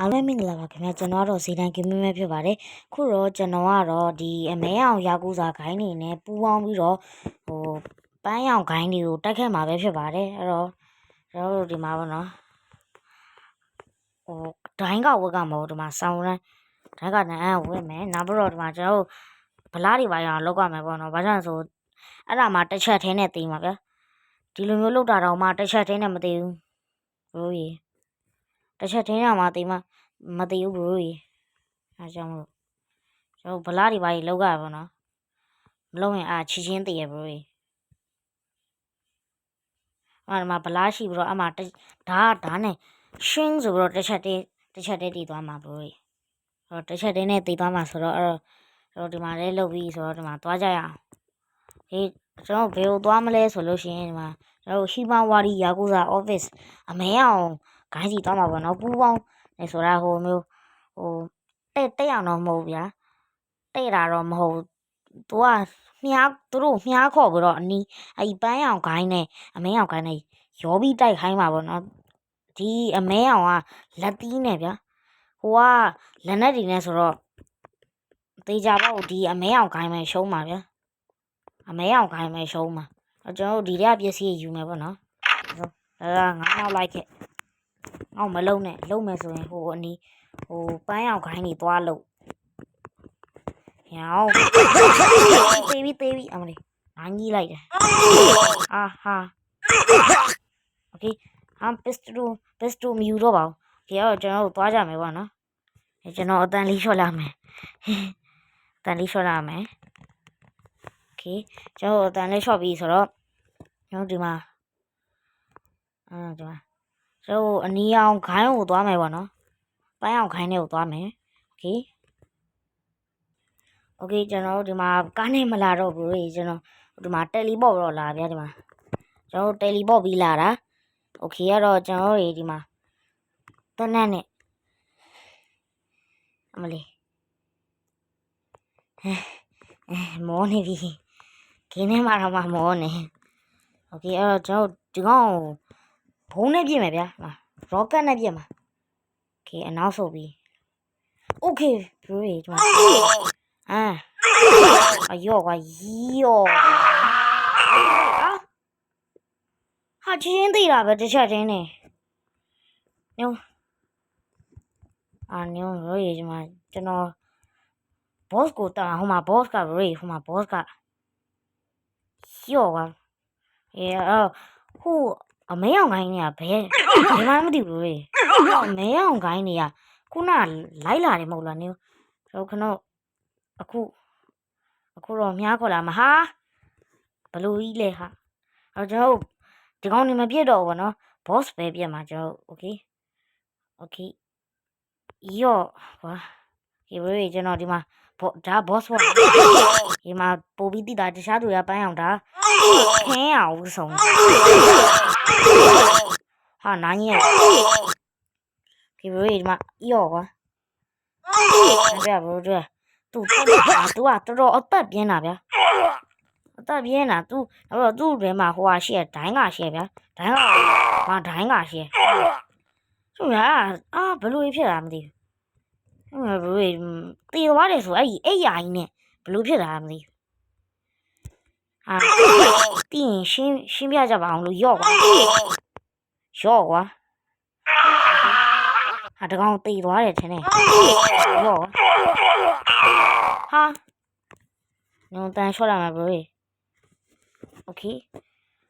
အားလုံးမင်္ဂလာပါခင်ဗျာကျွန်တော်တော့ဇေတန်ကင်းမဲဖြစ်ပါတယ်ခုတော့ကျွန်တော်ကတော့ဒီအမဲအောင်ရာကူစာခိုင်းနေနဲ့ပူပေါင်းပြီးတော့ပန်းရောင်ခိုင်းတွေကိုတိုက်ခတ်မှာပဲဖြစ်ပါတယ်အဲ့တော့ကျွန်တော်တို့ဒီမှာပေါ့နော်ဒိုင်းကဝက်ကမဟုတ်ဒီမှာဆောင်းရမ်းဒိုင်းကနန်းဝက်မယ်နောက်ပြီးတော့ဒီမှာကျွန်တော်တို့ဗလားတွေပါရအောင်လောက်ကမယ်ပေါ့နော်ဘာကြောင့်ဆိုအဲ့ဒါမှတစ်ချက်ထင်းနဲ့သိမှာဗျာဒီလိုမျိုးလောက်တာတော့မှတစ်ချက်ထင်းနဲ့မသိဘူးဘိုးကြီးတစ်ချက်ထင်းရမှသိမှာမသိဘူးဘိုးကြီးအဲကြောင့်မလို့ကျွန်တော်ဗလားတွေပါကြီးလောက်ကပါနော်မလုံးရင်ချီချင်းသိရဘိုးကြီးအဲ့မှာဗလားရှိပြီးတော့အမှဓာတ်နဲ့ရှင်းဆိုပြီးတော့တစ်ချက်တည်းတည်သွားမှာဘိုးကြီးအဲ့တော့တစ်ချက်တည်းနဲ့တည်သွားမှာဆိုတော့အဲ့တော့ဒီမှာလေးလုတ်ပြီးဆိုတော့ဒီမှာသွားကြရအောင်ဒီကျွန်တော်ဘယ်ကိုသွားမလဲဆိုလို့ရှိရင်ဒီမှာကျွန်တော်ဟီမန်ဝါရီယာကူဇာ office အမဲအောင်ဂိုင်းစီသွားမှာပေါ့နော်ပူပေါင်းနေဆိုတာဟိုမျိုးတက်အောင်တော့မဟုတ်ဗျာတဲ့တာတော့မဟုတ်သူကသူတို့မြားခေါ်ပြီးတော့အနီးအဲ့ပန်းရောင်ဂိုင်းနဲ့အမဲရောင်ဂိုင်းနဲ့ရောပြီးတိုက်ခိုင်းမှာပေါ့နော်ဒီအမဲရောင်ကလက်သီးနဲ့ဗျာဟိုကလက်နဲ့ဒီနဲ့ဆိုတော့တေချာပေါ့ဒီအမဲရောင်ဂိုင်းမဲ့ရှုံးမှာဗျာအမဲရောင်ဂိုင်းမဲ့ရှုံးမှာကျွန်တော်တို့ဒီရက်ပစ္စည်းယူမယ်ပေါ့နော်ဒါကငါးနောက်လိုက်ခဲ့ငေါ့မလုံးနဲ့လုံးမယ်ဆိုရင်ဟိုအနီးပန်းရောင်ခိုင်းနေသွားလို့ရောတေးပြီးအမလေးငါကြီးလိုက်တယ်ဟာโอเคပစ္စတိုမယူတော့ပါဘူးဒီတော့ကျွန်တော်တို့သွားကြမယ်ပေါ့နော်ကျွန်တော်အတန်လေးလျှော့လာမယ်โอเคကျွန်တော်အတန်လေးလျှော့ပြီးဆိုတော့ကျွန်တော်ဒီမှာကျွန်တော်အနီအောင်ခိုင်းကိုသွားမယ်ပေါ့နော်ပန်းအောင်ခိုင်းနေကိုသွားမယ်โอเคကျွန်တော်တို့ဒီမှာကားနဲ့မလာတော့ဘူးလေကျွန်တော်ဒီမှာတယ်လီပေါ့တော့လာဗျာဒီမှာကျွန်တော်တယ်လီပေါ့ပြီးလာတာโอเคကတော့ကျွန်တော်တို့ဒီမှာတနက်နဲ့အမလေးမောနေပြီခင်းနေမှာတော့မောနေโอเคအဲ့တော့ကျွန်တော်ဒီကောင်ဘုံနဲ့ပြည့်မယ်ဗျာရောကတ်နဲ့ပြည့်မှာโอเคအနောက်ဆုတ်ပြီးโอเคဘရိုဒီမှာအယောကွာယောဟာချင်းသိတာပဲတစ်ချက်ချင်းနေညိုညိုရိုးဒီမှာကျွန်တော် boss ကိုတာဟိုမှာ boss ကရိုးဟိုမှာ boss ကယောကွာဟိုအမဲအောင်ခိုင်းနေရဘယ်မှမသိဘူးလေအမဲအောင်ခိုင်းနေရခုနလိုက်လာတယ်မဟုတ်လားနင်တို့ခဏအခုတော့မြားခေါ်လာမှာဟာဘလို့ကြီးလဲဟာကျွန်တော်ဒီကောင်နေမပြည့်တော့ဘူးနော် boss ပဲပြည့်မှာကျွန်တော်โอเคယောကွာဒီဘယ်ကျွန်တော်ဒီမှာဒါ boss ပေါ့ဒီမှာပို့ပြီးတိတာတခြားသူရပန်းအောင်ဒါခင်းအောင်ဆုံးဟာနားကြီးဒီဘယ်ဒီမှာယောကွာဗျာဘရိုတို့သူကတော်တော်အသက်ပြင်းတာဗျာအသက်ပြင်းတာသူထဲမှာဟိုဟာရှိရဒိုင်းကရှိရဗျာဒိုင်းကရှိရသူကဘလို့ဖြစ်တာမသိဘူးဘလို့တေသွားတယ်ဆိုအဲ့ယာကြီးနဲ့ဘလို့ဖြစ်တာမသိဘူးပြီးရင်ရှင်းပြကြပါအောင်လို့ယော့ကွာဟာတကောင်တေသွားတယ်ထင်တယ်ယော့ဟာညတန်လျှော့လာမှာဘလို့โอเค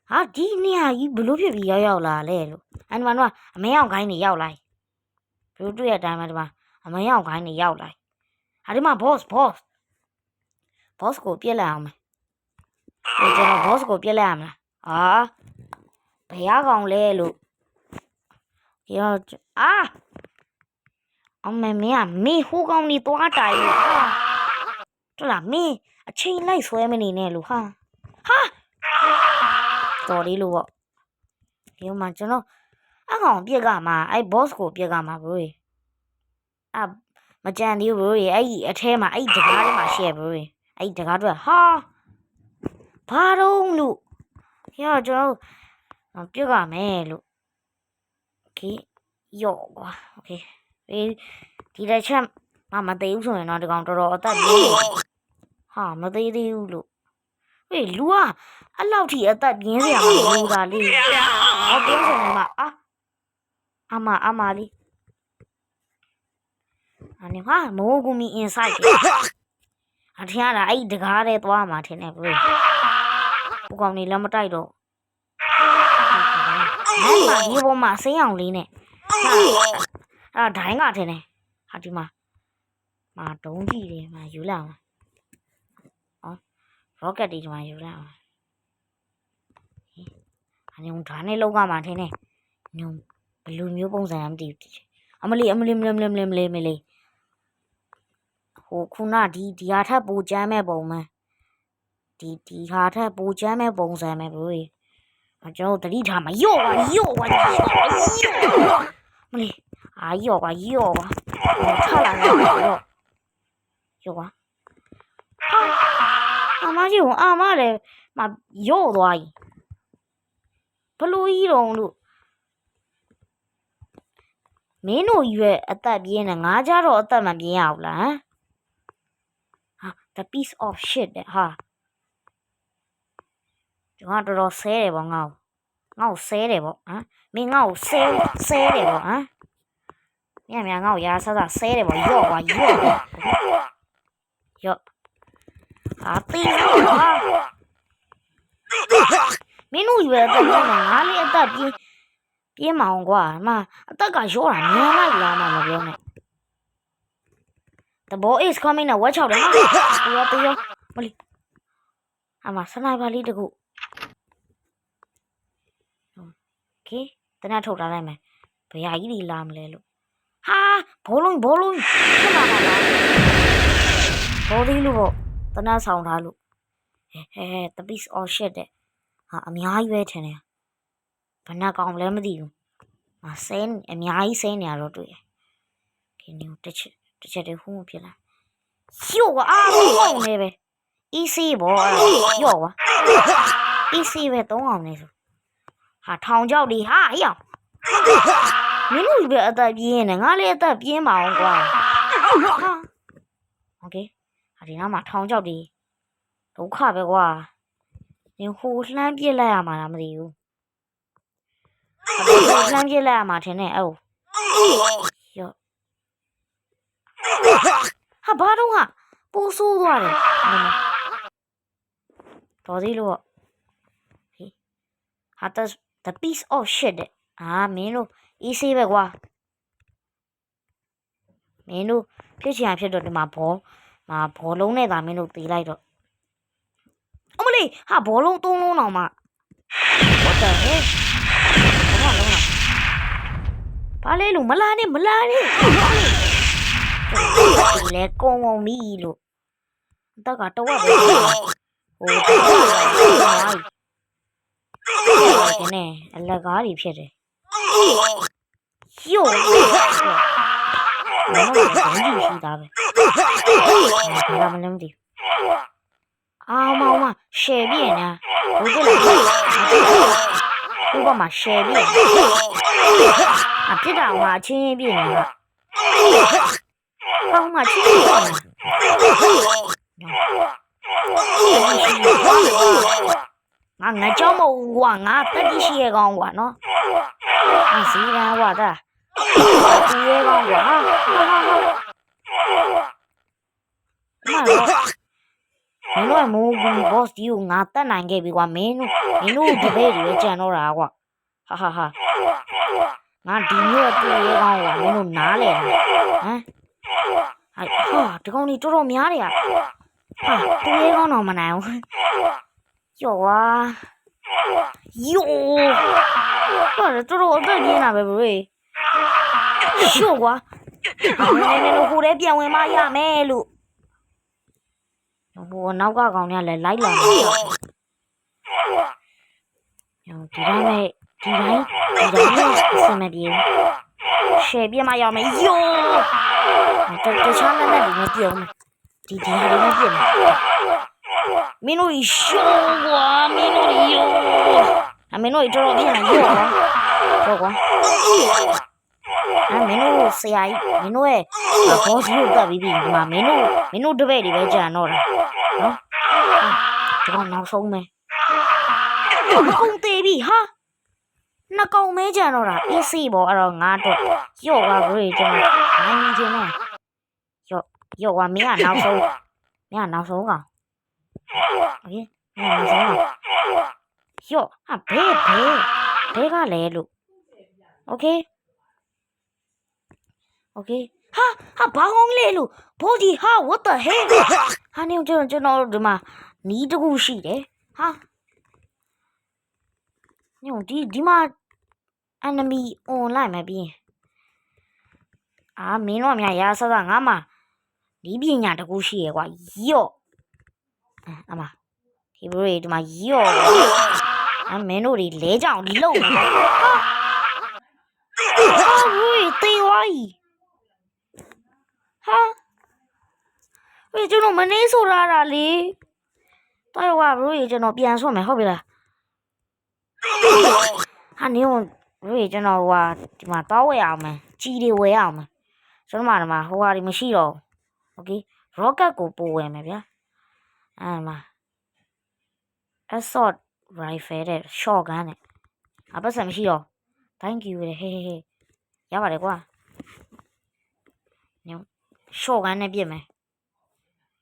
ဟာဒီနေရာကြီးဘလို့ဖြစ်ပြီးရောက်လာလဲလို့အဲ့ဒီမှာတော့အမဲအောင်ခိုင်းနေရောက်လာဘလို့တွေ့ရတဲ့အတိုင်းမှာဒီမှာအမဲအောင်ခိုင်းနေရောက်လာဟာဒီမှာ boss ကိုပြက်လိုက်အောင်မယ်ကျွန်တော် boss ကိုပြက်လိုက်ရမလားဘယ်ရကောင်လဲလို့ပြောအမေမင်းဟိုကောင်နေသွားတိုင်လို့တော်လားမင်းအချိန်လိုက်ဆွဲမနေနဲ့လို့ဟာတော်လေးလို့ပေါ့ဒီမှာကျွန်တော်အကောင်ပြက်ကမှာအဲ့ boss ကိုပြက်ကမှာဘရိုမကြံသေးဘူးဘရိုအဲ့အထဲမှာအဲ့တကားထဲမှာရှယ်ဘရိုအဲ့တကားတော့ဟာဘာတော့လို့ကျွန်တော်ပြက်ကမယ်လို့โอเคယော့ကွာโอเค ဒီတစ်ချက်မသေးဘူးဆိုရင်တော့ဒီကောင်တော်တော်အသက်ပြင်းဟာမသေးသေးဘူးလို့လူကအလောက်ထိအသက်ပြင်းစရာမလိုတာလေးဟောပြင်းစင်မှာအမလေးအနေဟာမိုးကူမီ inside အထင်ရတာအဲ့တကားတဲ့သွားမှာထင်တယ်ဘယ်ကိုကောင်နေလည်းမတိုက်တော့ဒီပေါ်မှာစိမ်းအောင်လေးနဲ့အဲ့ဒိုင်းကထင်တယ်ဟာဒီမှာဒုံးကြည့်တယ်မှာယူလာမှာrocket ဒီမှာယူလာမှာအနေုံဓာတ်နဲ့လောက်ကမှာထင်တယ်ညုံဘလူမျိုးပုံစံမသိဘူးအမလေးဟိုခုနဒီဟာထပ်ပူကျမ်းမဲ့ပုံမှန်ဒီဟာထပ်ပူကျမ်းမဲ့ပုံစံမဲ့ဘလို့ကျွန်တော်တတိထားမှာယော့ပါမလေးယော့ပါထလာတော့ယော့ပါအမကြီးကအမလည်းမယော့သွားကြီးဘလို့ကြီးတော့လို့မင်းတို့ရွယ်အသက်ပြင်းနေငါကြတော့အသက်မပြင်းရဘူးလားthe piece of shit တဲ့ဟာကျွန်တော်တော်ဆဲတယ်ပေါ့ငါ့ကိုဆဲတယ်ပေါ့မင်းငါ့ကိုဆဲတယ်ပေါ့မြန်ငါ့ကိုရာဆဆဲတယ်ပေါ့ယော့ပြီးမင်းတို့ရွယ်အသက်ပြင်းနေငါလေးအသက်ပြင်းမအောင်ကွာအသက်ကရောတာမြန်လိုက်လားမပြောနဲ့ The ball is coming နဲ့ဝက်ချောက်တယ်တေရောမလီအမစနိုက်ပါလေးတခုโอเคတနက်ထုတ်ထားလိုက်မယ်ဘယ်ဟာကြီးတွေလာမလဲလို့ဟာဘောလုံးဖြစ်လာတာလားဘောသေးလို့ပေါ့တနက်ဆောင်ထားလို့the piece of shit တဲ့ဟာအများကြီးပဲထင်တယ်ဘယ်နှကောင်လဲမသိဘူးဆဲအများကြီးဆဲနေရတော့တွေ့ခင်ဗျတစ်ချက်တည်းဟိုးဖြစ်လာယော့ဟုတ်နေပဲ easy ဘောယော့ကွာ easy ပဲ3အောင်နေဆိုဟာထောင်ကြောက်ဒီဟာအေးအောင်မင်းတို့ပဲအသက်ပြင်းနေငါလည်းအသက်ပြင်းပါအောင်ကွာโอเคဒီနားမှာထောင်ကြောက်ဒီဒုက္ခပဲကွာဒီဟိုလှမ်းပြစ်လိုက်ရမှာလားမသိဘူးလှမ်းပြစ်လိုက်ရမှာထင်တယ်ယော့ဟာဘာတော့ဟာပိုးဆိုးသွားတယ်တော်သေးလို့ဟာ the piece of shit တဲ့မင်းတို့ easy ပဲကွာမင်းတို့ဖြစ်ချင်ဖြစ်တော့ဒီမှာဘောလုံးနဲ့သာမင်းတို့ตีလိုက်တော့အမလေးဟာဘောလုံး3လုံးတောင်မှ what the heck ဘာလဲလို့မလာနဲ့လေကုံမီလို့အတက်ကတဝက်ပဲဟိုနေအလက်ကားတွေဖြစ်တယ်ယော့ဘာလို့လဲရှိတာပဲဘာမှမလုပ်ဘူးမောင်ရှယ်ပြင်းနေတာဘယ်လိုလဲဘုရားမှာရှယ်ပြင်းအဖြစ်တာကအချင်းပြင်းနေတာကောင်းမှချင်းပြင်းငါကြောက်မဟုတ်ကွာငါတက်တိရှိရကောင်းကွာနော်စီရန်ကွာဒါဒီရကောင်းကွာမင်းမိုးဘူးဘော့စ်ဒီကိုငါတက်နိုင်ခဲ့ပြီကွာမင်းတို့တပည့်တွေကြံတော့တာကွာဟာငါဒီမျိုးအတွေ့ရကောင်းကွာမင်းတို့နားလေဒီကောင်ကြီးတော်တော်များတယ်တွေ့ရကောင်းတော့မနိုင်ဘူးယောကွာတော်တော်အသက်ကြီးနေတာပဲဘယ်ရှော့ကွာနည်းဟိုထဲပြန်ဝင်မရမယ်လို့ဟိုနောက်ကကောင်ကလည်းလိုက်လာနေတယ်ဒီတိုင်းစမပြေရှယ်ပြမရမယ်ယောတခြားနဲ့ဒီမပြောင်းဒီဟာတွေမပြည့်မင်းတို့ရှော့ကွာမင်းတို့ယောမင်းတို့တော်တော်ပြင်းနေရောကွာ မင်းတို့ဆရာကြီးမင်းတို့ရဲ့ဘောစီကိုတက်ပြီးပြီဒီမှာမင်းတို့တပည့်တွေပဲကြံတော့တာနော်ဒီကောင်နောက်ဆုံးပဲကုန်းသေးပြီဟာနှစ်ကောင်မဲကြံတော့တာအေးစီပေါ့အဲ့တော့ငါတော့ရော့ပါဘရေကျွန်တော်နိုင်နေချင်းနဲ့ရော့ပါမင်းကနောက်ဆုံးကောင်โอเคမင်းနောက်ဆုံးကောင်ရော့ဟာဘဲကလဲလို့โอเคဟာဘာကောင်းလဲလို့ဘောကြီးဟာ what the hell ဟာနေကျွန်တော်ဒီမှာနီးတကူရှိတယ်ဟာညိုဒီမှာ enemy online မပြီးမင်းတို့အများရာဆဆငါမှဒီပညာတကူရှိရယ်ကွာယော့အမဒီဘရိုဒီမှာယော့မင်းတို့တွေလဲကြအောင်လုံနေဟာဘရိုတေးဝိုင်းဟာဘယ်ကျွန်တော်မနေဆိုရတာလေတော်ကဘရိုကျွန်တော်ပြန်ဆွမယ်ဟုတ်ပြီလားဟာနေဘရိုကျွန်တော်ဒီမှာတောင်းဝယ်အောင်မယ်ကြီးတွေဝယ်အောင်မယ်ကျွန်တော်ဒီမှာဟိုဟာတွေမရှိတော့โอเค rocket ကိုပို့ဝယ်မယ်ဗျာမှာ assault rifle တဲ့ shotgun နဲ့ပတ်စံမရှိတော့ thank you ဟေးရပါတယ်ကွာည shotgun နဲ့ပြစ်မယ်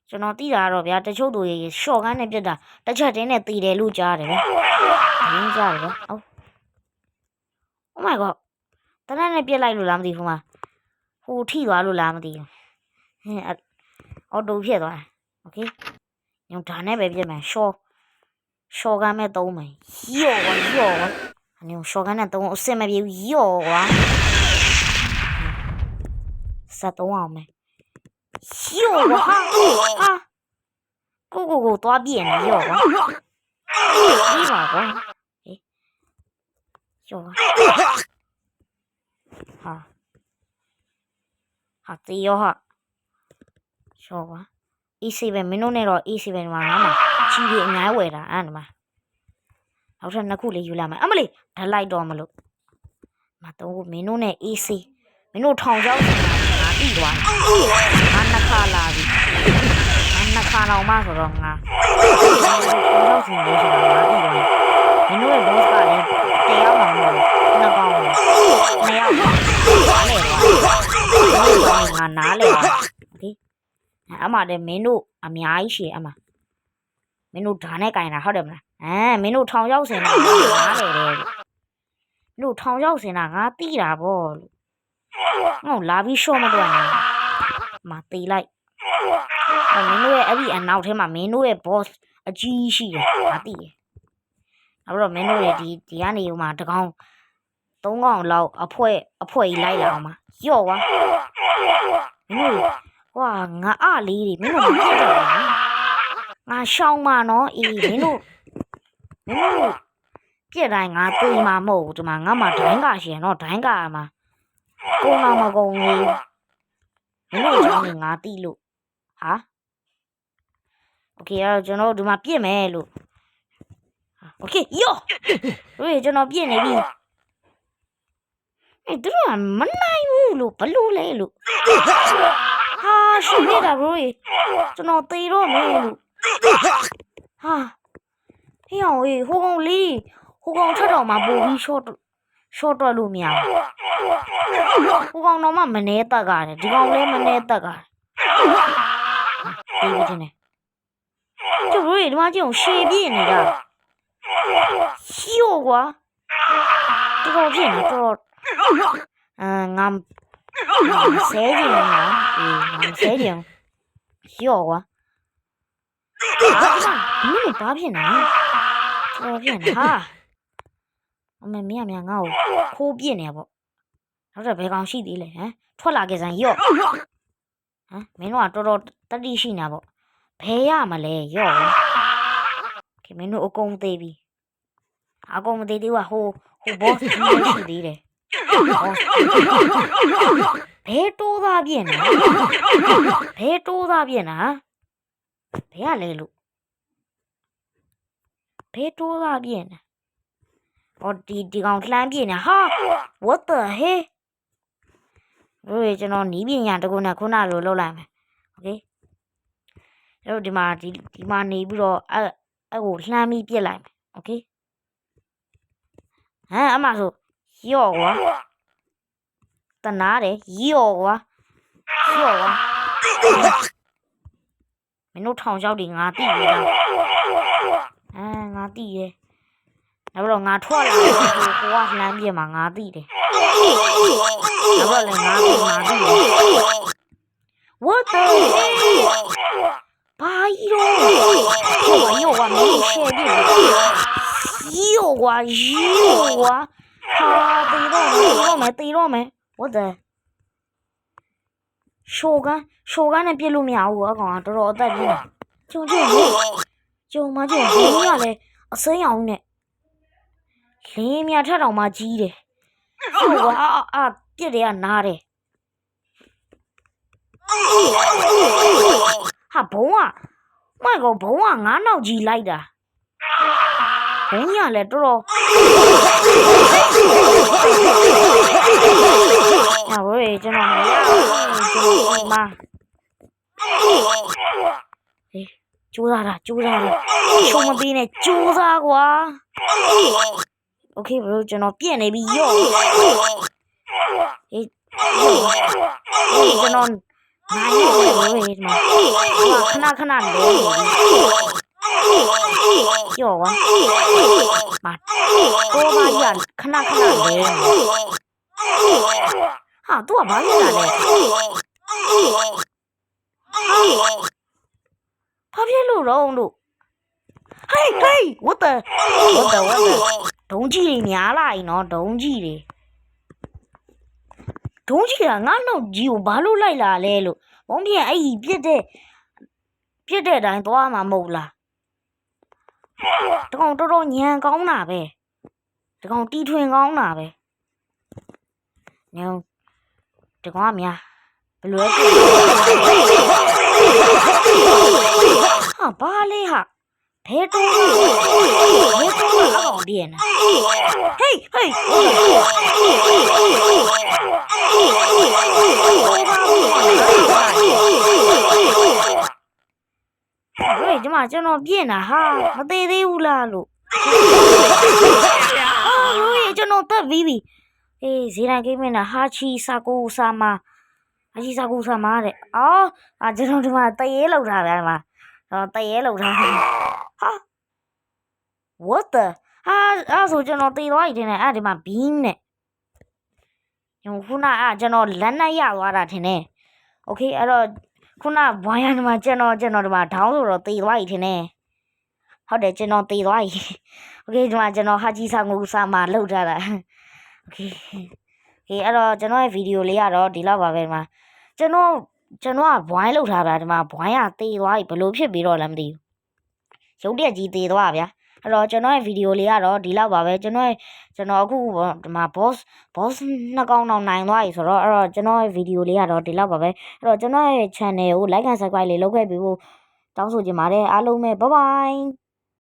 ကျွန်တော်သိတာတော့ဗျာတချို့သူရေ shotgun နဲ့ပြစ်တာတစ်ချက်တင်းနဲ့တည်တယ်လို့ကြားတယ်ဗျာရင်းကြားတယ်ဗျာOh my god တနက်နဲ့ပြစ်လိုက်လို့လားမသိဘူးမှာဟိုထိသွားလို့လားမသိဘူးအော်တိုဖြစ်သွားโอเคညဒါနဲ့ပဲပြစ်မယ်ရှော့ကမ်းမဲ့သုံးမယ်ယော့ကွာညရှော့ကမ်းနဲ့သုံးအစ်စ်မပြေဘူးယော့ကွာဆက်သုံးအောင်မယ်ယော့ကွာဟာကိုသွားပြည့်နေယော့ကွာဒီပါကွာယော့ဟာတေးရောဟာရှော့ကွာAC ပဲမင်းတို့နဲ့တော့ AC ပဲဒီမှာငါမှာချီတွေအများဝယ်တာဒီမှာနောက်ထပ်နှစ်ခုလေးယူလာမယ်အမလေးဓာတ်လိုက်တော့မလို့မတော့မင်းတို့နဲ့ AC မင်းတို့ထောင်ချောက်နေတာငါပြီးသွားငါနှစ်ခါလာပြီငါနှစ်ခါတော့မှဆိုတော့ငါထောင်ချောက်နေလို့ဆိုတာငါပြီးသွားမင်းတို့ရဲ့ boss ကလည်းတရားမှမဟုတ်နှစ်ကောင်နှစ်ယောက်နားလေပါโอเคအမလည်းမင်းတို့အများကြီးရှည်အမမင်းတို့ဓာတ်နဲ့ကင်တာဟုတ်တယ်မလားမင်းတို့ထောင်ရောက်စင်တာငါလေတယ်မင်းတို့ထောင်ရောက်စင်တာငါတီးတာပေါ့လို့ငေါလာပြီးရှော့မတော့မတီးလိုက်မင်းတို့ရဲ့အဲ့ဒီအနောက်ထဲမှာမင်းတို့ရဲ့ boss အကြီးရှိတယ်ငါတီးတယ်အဲ့တော့မင်းတို့ရဲ့ဒီကနေဟိုမှာတကောင်သုံးကောင်လောက်အဖွဲကြီးလိုက်လာအောင်ပါယော့ကွာမင်းတို့ကွာငါအလေးတွေမင်းတို့မဖြစ်တော့ဘူးငါရှောင်းမနော်မင်းတို့ပြက်တိုင်းငါသိမှာမဟုတ်ဘူးဒီမှာငါမှဒိုင်းကရှင်တော့ဒိုင်းကမှာကုန်းတော့မကုန်းဘူးမင်းတို့ကြောင့်ငါတိလို့ဟာโอเคအဲ့တော့ကျွန်တော်ဒီမှာပြစ်မယ်လို့โอเคယောတို့ကျွန်တော်ပြစ်နေပြီတို့ကမနိုင်ဘူးလို့ဘလို့လဲလို့ဟာရှိနေတာဘရိုကျွန်တော်သေတော့မယ်လို့ဟာဟေးအောင်ဟိုကောင်လေးဟိုကောင်ထက်တော့မှပို့ပြီး short တော့လို့မရဘူးဟိုကောင်တော့မှမနေတက်ကြတယ်ဒီကောင်လည်းမနေတက်ကြတယ်ဒီချင်းနေကျဘရိုဒီမှာကျုံရှေ့ပြင်းနေတာရှိရောကွာတော်ပြင်းနေတော်ငါဆဲကြည့်နေနော်ငါဆဲကြည့်ရောကွာမင်းဘာဖြစ်နေတော်ပြင်းနေဟာအမေမင်းငါ့ကိုခိုးပြစ်နေပေါ့နောက်တော့ဘယ်ကောင်ရှိသေးလဲထွက်လာခဲ့စမ်းရော့မင်းတို့ကတော်တော်တတိရှိနေပေါ့ဘယ်ရမလဲရော့ခင်မင်းတို့အကုန်သေးပြီအကုန်မသေးသေးဘူးဟို boss ကြီးရှိသေးတယ်ဘယ်တိုးသားပြင်းနေဘယ်တိုးသားပြင်းနာဘယ်ရလဲလို့ဘယ်တိုးသားပြင်းနေဒီကောင်လှမ်းပြင်းနေဟာ what the hell တို့ရေကျွန်တော်နီးပညာတကူနဲ့ခုနလိုလုပ်လိုက်မယ်โอเคတို့ဒီမှာနေပြီးတော့အဲ့ကိုလှမ်းပြီးပြစ်လိုက်မယ်โอเคဟမ်အမဆိုရော့ကွာတနာတယ်ရော့ကွာမင်းတို့ထောင်ချောက်တွေငါသိရတာငါသိရဲ့နောက်တော့ငါထွက်လာတယ်ကိုကလှမ်းပြမှာငါသိတယ်နောက်တော့လည်းငါသိတယ် What theဘာကြီးတော့ရောကမင်းရှယ်ပြီရောကွာဟာတီတော့မယ် What the ရှိုးနဲ့ပြစ်လို့မရဘူးအကောင်ကတော်တော်အသက်ကြီးနေကျုံမဘုံရလဲအစိမ်းအောင်နဲ့လင်းမြထက်တောင်မှကြီးတယ်ဟုတ်ကွာပြစ်တယ်ကနားတယ်ဟာဘုံကမိုက်ကောဘုံကငါးနောက်ကြီးလိုက်တာဘုံရလဲတော်တော်ဟာဝေးကျွန်တော်မရဘူးကျွန်တော်မကျိုးစားတာချုံမပေးနဲ့ကျိုးစားကွာโอเคဘရိုကျွန်တော်ပြည့်နေပြီရော့ကျွန်တော်နိုင်ရလို့ဒီမှာခဏလဲရော့ကွာကိုမကြီးကခဏလဲဟာသူကဘာလုပ်တာလဲဘာဖြစ်လို့တော့တို့ဟေး what the ဒုံးကြီးတွေများလာရင်နော်ဒုံးကြီးကငါ့နောက်ကြီးကိုဘာလို့လိုက်လာလဲလို့ဘုံပြအဲ့ဒီပြစ်တဲ့အတိုင်းသွားမှာမဟုတ်လားတကောင်တော်တော်ညံကောင်းတာပဲတကောင်တီထွင်ကောင်းတာပဲညောတကောင်ကများဘလွဲဟာဘာလဲဟာဘဲတော့အကောင်ဒီနေဟေးဒီမှာကျွန်တော်ပြင်းတာဟာမသေးသေးဘူးလားလို့ကျွန်တော်တက်ပြီးပြီဈေးတိုင်းကိမင်းတာဟာချီစာကူစာမာတဲ့ကျွန်တော်ဒီမှာတရေလောက်ထားဗျာဒီမှာတရေလောက်ထားဟာ What the ဆိုကျွန်တော်တေသွားပြီထင်တယ်ဒီမှာ beam နဲ့ခုနကျွန်တော်လက်နဲ့ရသွားတာထင်တယ်โอเคအဲ့တော့ခုနဘွားရဒီမှာကျွန်တော်ဒီမှာဒေါင်းဆိုတော့တေသွားပြီထင်တယ်ဟုတ်တယ်ကျွန်တော်တေသွားပြီโอเคဒီမှာကျွန်တော်ဟာကြီးဆောင်ကိုစာမှာလောက်ထားတာโอเคအဲ့တော့ကျွန်တော်ရဲ့ဗီဒီယိုလေးကတော့ဒီလောက်ပါပဲဒီမှာကျွန်တော်ကဘွိုင်းလောက်ထားတာဒီမှာဘွိုင်းကတေသွားပြီဘလို့ဖြစ်ပြီးတော့လည်းမသိဘူးရုပ်တရက်ကြီးတေသွားဗျာအဲ့တော့ကျွန်တော်ရဲ့ဗီဒီယိုလေးကတော့ဒီလောက်ပါပဲကျွန်တော်အခုဒီမှာ boss နှစ်ကောင်တော့နိုင်သွားပြီဆိုတော့အဲ့တော့ကျွန်တော်ရဲ့ဗီဒီယိုလေးကတော့ဒီလောက်ပါပဲအဲ့တော့ကျွန်တော်ရဲ့ channel ကို like and subscribe လေးလုပ်ခဲ့ပြီးဖို့တောင်းဆိုချင်ပါတယ်အားလုံးပဲ bye bye